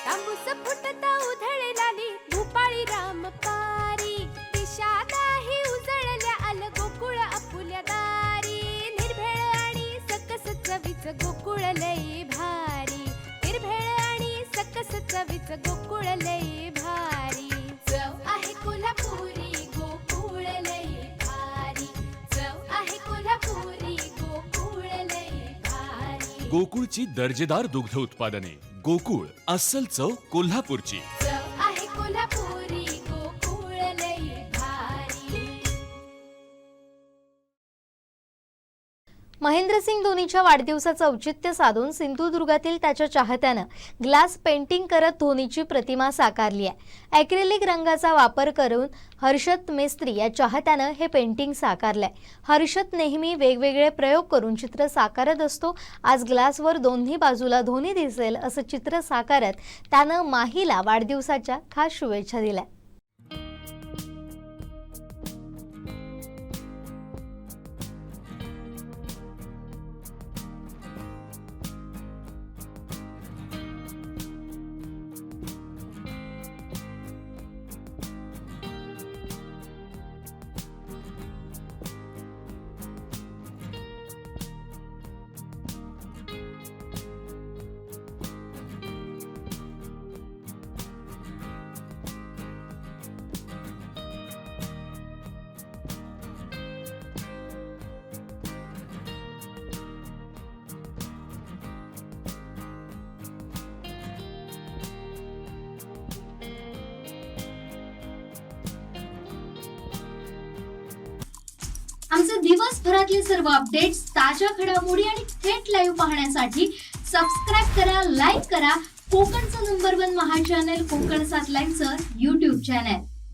तांबूस फुटता उधळलाली भूपाळी रामपारी दिशा नाही उजळल्या आल गोकुळ आपुल्या दारी निर्भेळ आणि सकस चवीच गोकुळ लई भारी निर्भेळ आणि सकस चवीच गोकुळ लई भारी चव आहे कोल्हापुरी गोकुळ लई भारी चव आहे कोल्हापुरी गोकुळ लई भारी गोकुळची दर्जेदार दुग्ध उत्पादने गोकुळ अस्सल चव कोल्हापूरची चव आहे कोल्हापुरी गोकुळ लई भारी महेंद्रसिंग धोनीच्या वाढदिवसाचं औचित्य साधून सिंधुदुर्गातील त्याच्या चाहत्यानं ग्लास पेंटिंग करत धोनीची प्रतिमा साकारली आहे। ॲक्रिलिक रंगाचा वापर करून हर्षत मेस्त्री या चाहत्यानं हे पेंटिंग साकारलंय। हर्षत नेहमी वेगवेगळे प्रयोग करून चित्र साकारत असतो। आज ग्लासवर दोन्ही बाजूला धोनी दिसेल असं चित्र साकारत त्यानं माहीला वाढदिवसाच्या खास शुभेच्छा दिल्या। आमचे दिवसभरातले सर्व अपडेट्स, ताज्या घडामोडी आणि थेट लाईव्ह पाहण्यासाठी सबस्क्राईब करा, लाईक करा कोकणचं नंबर 1 महा चॅनल कोकण 7 लाईव्हचं YouTube चॅनल।